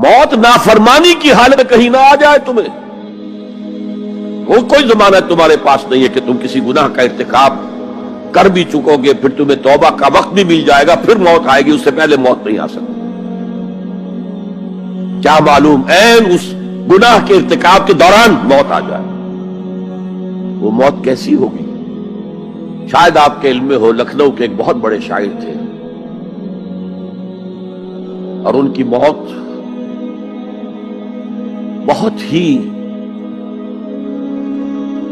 موت نافرمانی کی حالت میں کہیں نہ آ جائے تمہیں. وہ کوئی ضمانت تمہارے پاس نہیں ہے کہ تم کسی گناہ کا ارتکاب کر بھی چکو گے, پھر تمہیں توبہ کا وقت بھی مل جائے گا, پھر موت آئے گی, اس سے پہلے موت نہیں آ سکتی. کیا معلوم عین اس گناہ کے ارتکاب کے دوران موت آ جائے. وہ موت کیسی ہوگی؟ شاید آپ کے علم میں ہو, لکھنؤ کے ایک بہت بڑے شاعر تھے اور ان کی موت بہت ہی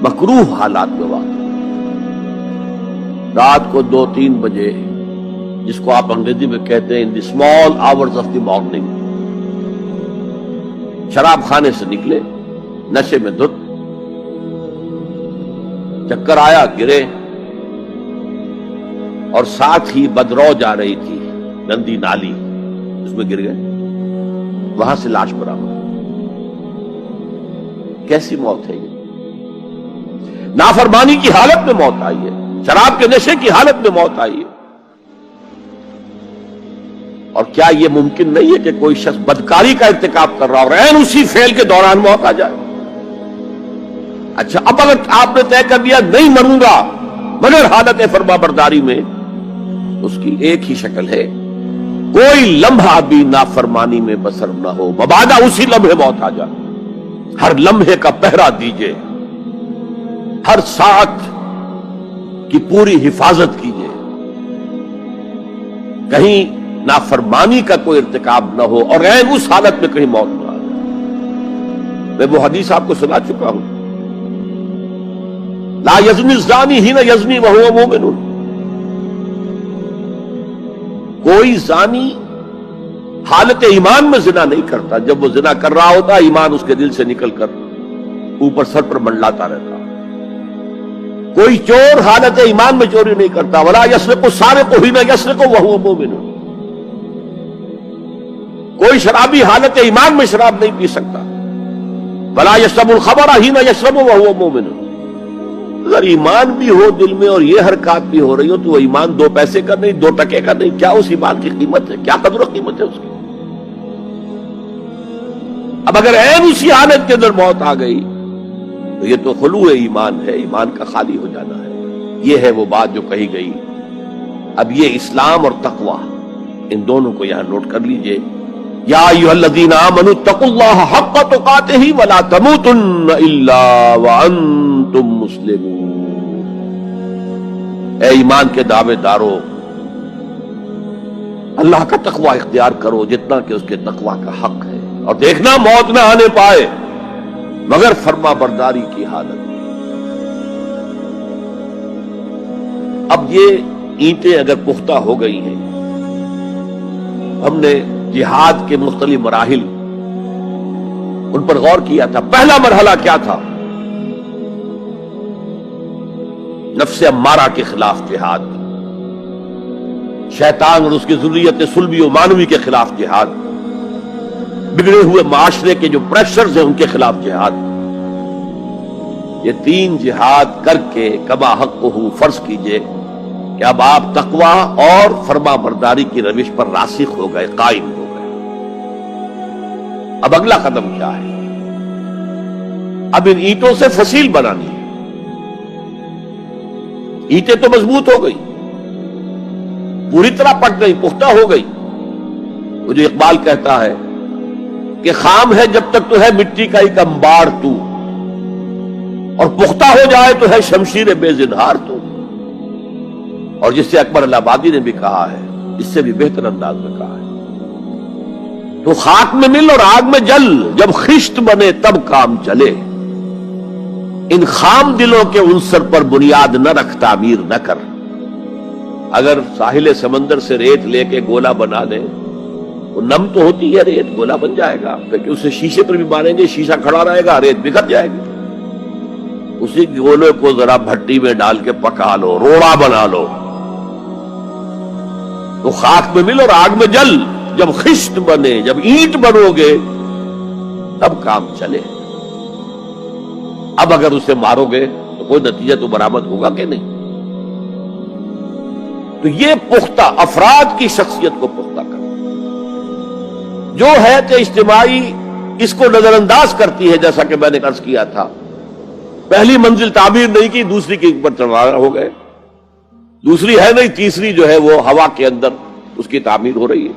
مکروہ حالات میں واقع. رات کو 2-3 بجے, جس کو آپ انگریزی میں کہتے ہیں in the small hours of the morning, شراب خانے سے نکلے, نشے میں دھت, چکر آیا, گرے, اور ساتھ ہی بدرو جا رہی تھی گندی نالی, اس میں گر گئے, وہاں سے لاش برآمد. کیسی موت ہے یہ؟ نافرمانی کی حالت میں موت آئی ہے, شراب کے نشے کی حالت میں موت آئی ہے. اور کیا یہ ممکن نہیں ہے کہ کوئی شخص بدکاری کا ارتکاب کر رہا اور عین اسی فعل کے دوران موت آ جائے؟ اچھا, اب اگر آپ نے طے کر دیا نہیں مروں گا مگر حالت فرما برداری میں, اس کی ایک ہی شکل ہے, کوئی لمحہ بھی نافرمانی میں بسر نہ ہو, مبادا اسی لمحے موت آ جائے. ہر لمحے کا پہرا دیجئے, ہر ساعت کی پوری حفاظت کیجئے, کہیں نافرمانی کا کوئی ارتکاب نہ ہو اور عین اس حالت میں کہیں موت نہ آ جائے. میں وہ حدیث آپ کو سنا چکا ہوں, لا یزنی الزانی حین یزنی وہو مومن. کوئی زانی حالت ایمان میں زنا نہیں کرتا, جب وہ زنا کر رہا ہوتا ایمان اس کے دل سے نکل کر اوپر سر پر منڈلاتا رہتا. کوئی چور حالت ایمان میں چوری نہیں کرتا, ولا یسرق السارق حین یسرق وہو مومن. کوئی شرابی حالت ایمان میں شراب نہیں پی سکتا, ولا یشرب الخمر حین یشرب وہو مومن. اگر ایمان بھی ہو دل میں اور یہ حرکات بھی ہو رہی ہو تو وہ ایمان 2 پیسے کا نہیں, 2 ٹکے کا نہیں. کیا اس ایمان کی قیمت ہے؟ کیا قدر و قیمت ہے اس کی؟ اب اگر عین اسی حالت کے اندر موت آ گئی تو یہ تو خلوع ایمان ہے, ایمان کا خالی ہو جانا ہے. یہ ہے وہ بات جو کہی گئی. اب یہ اسلام اور تقوی, ان دونوں کو یہاں نوٹ کر لیجئے. یا ایھا الذین آمنوا اتقوا اللہ حق تقاتہ ولا تموتن الا وانتم مسلمون. اے ایمان کے دعوے دارو, اللہ کا تقوی اختیار کرو جتنا کہ اس کے تقوی کا حق ہے, اور دیکھنا موت نہ آنے پائے مگر فرما برداری کی حالت. اب یہ اینٹیں اگر پختہ ہو گئی ہیں, ہم نے جہاد کے مختلف مراحل ان پر غور کیا تھا. پہلا مرحلہ کیا تھا؟ نفس امارہ کے خلاف جہاد, شیطان اور اس کی ذریت سلبی و مانوی کے خلاف جہاد, بگڑے ہوئے معاشرے کے جو پریشرز ہیں ان کے خلاف جہاد. یہ 3 جہاد کر کے کما حقہ فرض کیجئے کہ اب آپ تقوی اور فرما برداری کی روش پر راسخ ہو گئے, قائم ہو گئے. اب اگلا قدم کیا ہے؟ اب ان اینٹوں سے فصیل بنانی ہے. اینٹیں تو مضبوط ہو گئی, پوری طرح پٹ گئی, پختہ ہو گئی. وہ جو اقبال کہتا ہے کہ خام ہے جب تک تو ہے مٹی کا ایک انبار تو, اور پختہ ہو جائے تو ہے شمشیر بے زنہار تو. اور جس سے اکبر الہ آبادی نے بھی کہا ہے, اس سے بھی بہتر انداز میں کہا ہے, تو خاک میں مل اور آگ میں جل, جب خشت بنے تب کام چلے. ان خام دلوں کے عنصر پر بنیاد نہ رکھ, تعمیر نہ کر. اگر ساحل سمندر سے ریت لے کے گولا بنا دیں, وہ نم تو ہوتی ہے ریت, گولا بن جائے گا, پھر اسے شیشے پر بھی ماریں گے, شیشہ کھڑا رہے گا, ریت بکھر جائے گی. اسی گولے کو ذرا بھٹی میں ڈال کے پکا لو, روڑا بنا لو, تو خاک میں مل اور آگ میں جل, جب خشت بنے, جب اینٹ بنو گے تب کام چلے. اب اگر اسے مارو گے تو کوئی نتیجہ تو برآمد ہوگا کہ نہیں. تو یہ پختہ افراد کی شخصیت کو پختہ کرنا. جو حیات اجتماعی اس کو نظر انداز کرتی ہے، جیسا کہ میں نے عرض کیا تھا، پہلی منزل تعمیر نہیں کی، دوسری کے اوپر چڑھا ہو گئے، دوسری ہے نہیں، تیسری جو ہے وہ ہوا کے اندر اس کی تعمیر ہو رہی ہے۔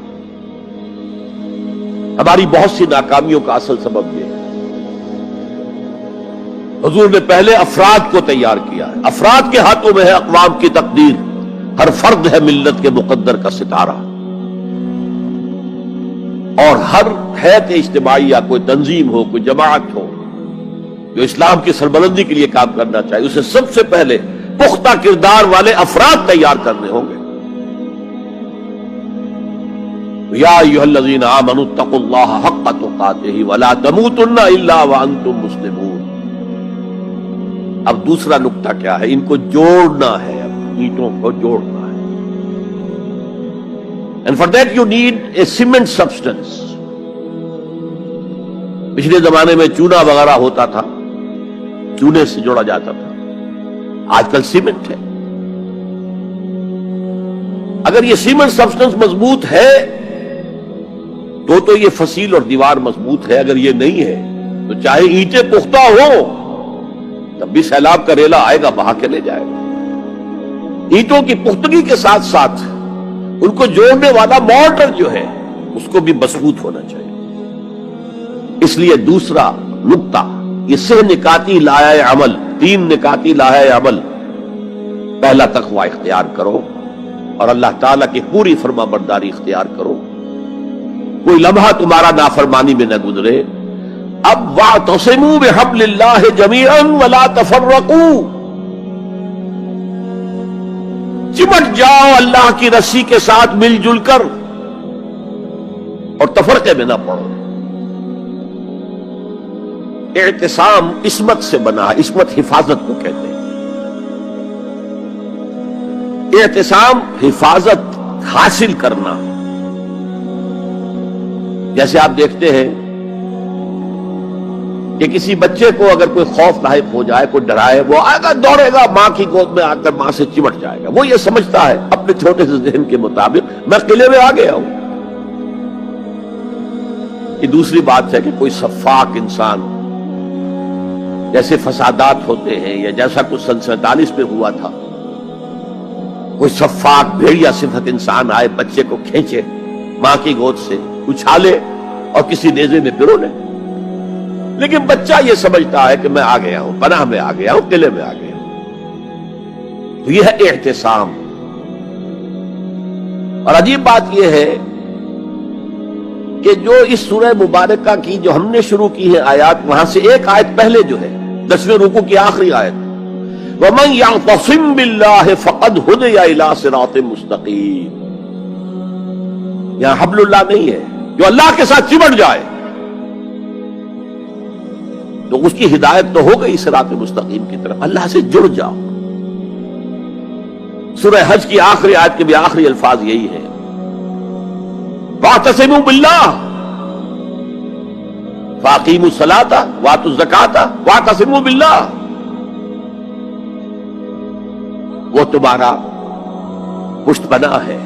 ہماری بہت سی ناکامیوں کا اصل سبب یہ ہے۔ حضور نے پہلے افراد کو تیار کیا ہے، افراد کے ہاتھوں میں ہے اقوام کی تقدیر، ہر فرد ہے ملت کے مقدر کا ستارہ، اور ہر حیات اجتماعی یا کوئی تنظیم ہو، کوئی جماعت ہو جو اسلام کی سربلندی کے لیے کام کرنا چاہیے، اسے سب سے پہلے پختہ کردار والے افراد تیار کرنے ہوں گے۔ یا ایھا الذین آمنوا اتقوا اللہ حق تقاتہ ولا تموتن الا وانتم مسلمون۔ اب دوسرا نقطہ کیا ہے؟ ان کو جوڑنا ہے، اب اینٹوں کو جوڑنا ہے۔ And for that you need a cement substance۔ پچھلے زمانے میں چونا وغیرہ ہوتا تھا، چونے سے جوڑا جاتا تھا، آج کل سیمنٹ ہے۔ اگر یہ سیمنٹ سبسٹنس مضبوط ہے تو یہ فصیل اور دیوار مضبوط ہے، اگر یہ نہیں ہے تو چاہے اینٹیں پختہ ہوں تب بھی سیلاب کا ریلا آئے گا، بہا کے لے جائے گا۔ اینٹوں کی پختگی کے ساتھ ساتھ ان کو جوڑنے والا مورٹر جو ہے اس کو بھی مضبوط ہونا چاہیے۔ اس لیے دوسرا نقطہ، یہ سہ نکاتی لائحہ عمل، 3 نکاتی لائحہ عمل۔ پہلا تقوی اختیار کرو اور اللہ تعالیٰ کی پوری فرما برداری اختیار کرو، کوئی لمحہ تمہارا نافرمانی میں نہ گزرے۔ اب واعتصموا بحبل اللہ جمیعا ولا تفرقوا، چمٹ جاؤ اللہ کی رسی کے ساتھ مل جل کر اور تفرقے میں نہ پڑو۔ اعتصام عصمت سے بنا، عصمت حفاظت کو کہتے ہیں۔ اعتصام حفاظت حاصل کرنا۔ جیسے آپ دیکھتے ہیں کہ کسی بچے کو اگر کوئی خوف لاحق ہو جائے، کوئی ڈرائے، وہ آئے گا، دوڑے گا ماں کی گود میں آ کر ماں سے چمٹ جائے گا۔ وہ یہ سمجھتا ہے اپنے چھوٹے سے ذہن کے مطابق میں قلعے میں آ گیا ہوں۔ یہ دوسری بات ہے کہ کوئی شفاق انسان، جیسے فسادات ہوتے ہیں یا جیسا کچھ سن 47 میں ہوا تھا، کوئی شفاق بھیڑیا صفت انسان آئے، بچے کو کھینچے ماں کی گود سے، اچھالے اور کسی نیزے میں پرو لے۔ لیکن بچہ یہ سمجھتا ہے کہ میں آ گیا ہوں، پناہ میں آ گیا ہوں، قلعے میں آ گیا ہوں۔ تو یہ ہے اعتصام۔ اور عجیب بات یہ ہے کہ جو اس سورہ مبارکہ کی جو ہم نے شروع کی ہے آیات، وہاں سے ایک آیت پہلے جو ہے 10ویں رکوع کی آخری آیت، وَمَن يَعْتَصِم بِاللَّهِ فَقَدْ هُدِيَ إِلَىٰ صِرَاطٍ مُسْتَقِيمٍ۔ یہاں حبل اللہ نہیں ہے، جو اللہ کے ساتھ چمٹ جائے تو اس کی ہدایت تو ہو گئی صراط مستقیم کی طرف۔ اللہ سے جڑ جاؤ۔ سورہ حج کی آخری آیت کے بھی آخری الفاظ یہی ہیں، وَاعْتَصِمُوا بِاللَّهِ فَأَقِیمُوا الصَّلَاةَ وَآتُوا الزَّکَاةَ وَاعْتَصِمُوا بِاللَّهِ۔ وہ تمہارا پشت پناہ ہے،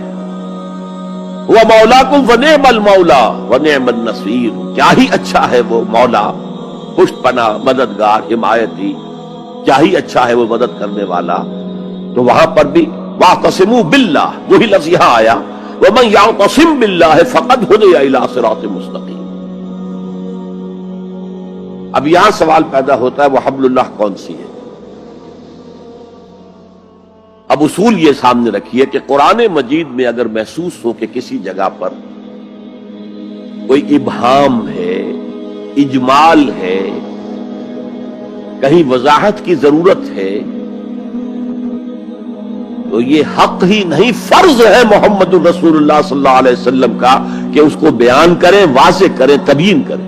وہ مولاکم وَنِعْمَ الْمَوْلَى وَنِعْمَ النَّصِيرُ۔ کیا ہی اچھا ہے وہ مولا، پشت پناہ، مددگار، حمایتی، کیا ہی اچھا ہے وہ مدد کرنے والا۔ تو وہاں پر بھی وَاعْتَصِمُوا بِاللَّهِ، وہی لفظ یہاں آیا، وَمَن يَعْتَصِم بِاللَّهِ فَقَدْ هُدِيَ إِلَىٰ صِرَاطٍ مُسْتَقِيمٍ۔ اب یہاں سوال پیدا ہوتا ہے وہ حبل اللہ کون سی ہے؟ اب اصول یہ سامنے رکھیے کہ قرآن مجید میں اگر محسوس ہو کہ کسی جگہ پر کوئی ابہام ہے، اجمال ہے، کہیں وضاحت کی ضرورت ہے، تو یہ حق ہی نہیں، فرض ہے محمد الرسول اللہ صلی اللہ علیہ وسلم کا کہ اس کو بیان کریں، واضح کریں، تبیین کریں۔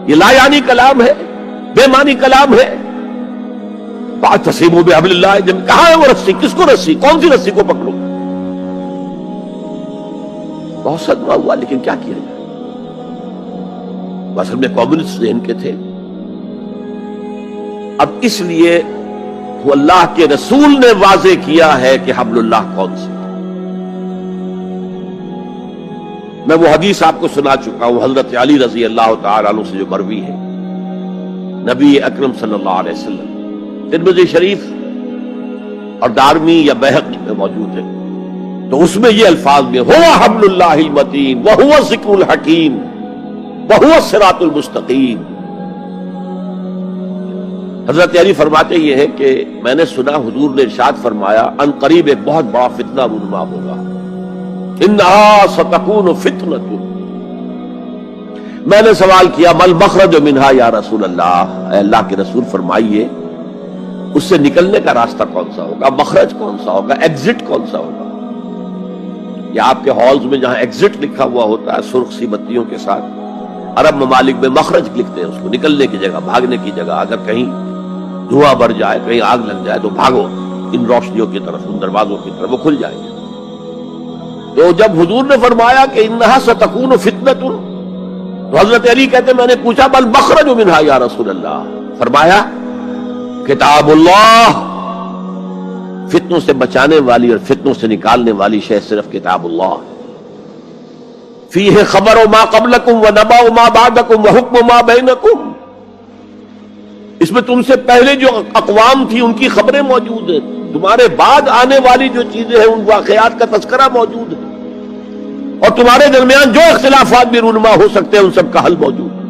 یہ لا یعنی کلام ہے، بے معنی کلام ہے. فاعتصموا بحبل اللہ، جب کہاں ہے وہ رسی؟ کس کو رسی؟ کون سی رسی کو پکڑو؟ بہت صدمہ ہوا، لیکن کیا کیا جائے؟ اصل میں کمیونسٹ ذہن کے تھے. اب اس لیے وہ اللہ کے رسول نے واضح کیا ہے کہ حبل اللہ کون سی. میں وہ حدیث آپ کو سنا چکا ہوں، حضرت علی رضی اللہ تعالی عنہ سے جو مروی ہے، نبی اکرم صلی اللہ علیہ وسلم، ترمذی شریف اور دارمی یا بیہقی میں موجود ہے، تو اس میں یہ الفاظ میں ہوا حبل اللہ المتین وہو الذکر الحکیم وہو الصراط المستقیم. حضرت علی فرماتے یہ ہے کہ میں نے سنا حضور نے ارشاد فرمایا ان قریب ایک بہت بڑا فتنہ رونما ہوگا، انہا ستکون فتنۃ. میں نے سوال کیا مل مخرج منہا یا رسول اللہ، اے اللہ کے رسول فرمائیے اس سے نکلنے کا راستہ کون سا ہوگا، مخرج کون سا ہوگا، ایگزٹ کون سا ہوگا. یا آپ کے ہالز میں جہاں ایگزٹ لکھا ہوا ہوتا ہے سرخ سی بتیوں کے ساتھ، عرب ممالک میں مخرج لکھتے ہیں اس کو، نکلنے کی جگہ، بھاگنے کی جگہ. اگر کہیں دھواں بڑھ جائے، کہیں آگ لگ جائے تو بھاگو ان روشنیوں کی طرف، ان دروازوں کی طرف، وہ کھل جائیں گے. تو جب حضور نے فرمایا کہ انہا ستکون فتنۃ، تو حضرت علی کہتے میں نے پوچھا بل مخرج منہا یا رسول اللہ، فرمایا کتاب اللہ، فتنوں سے بچانے والی اور فتنوں سے نکالنے والی شے صرف کتاب اللہ ہے. فیہ خبر ما قبلکم ونبأ ما بعدکم وحکم ما بینکم، اس میں تم سے پہلے جو اقوام تھی ان کی خبریں موجود ہیں، تمہارے بعد آنے والی جو چیزیں ہیں ان واقعات کا تذکرہ موجود ہے، اور تمہارے درمیان جو اختلافات بھی رونما ہو سکتے ہیں ان سب کا حل موجود ہے.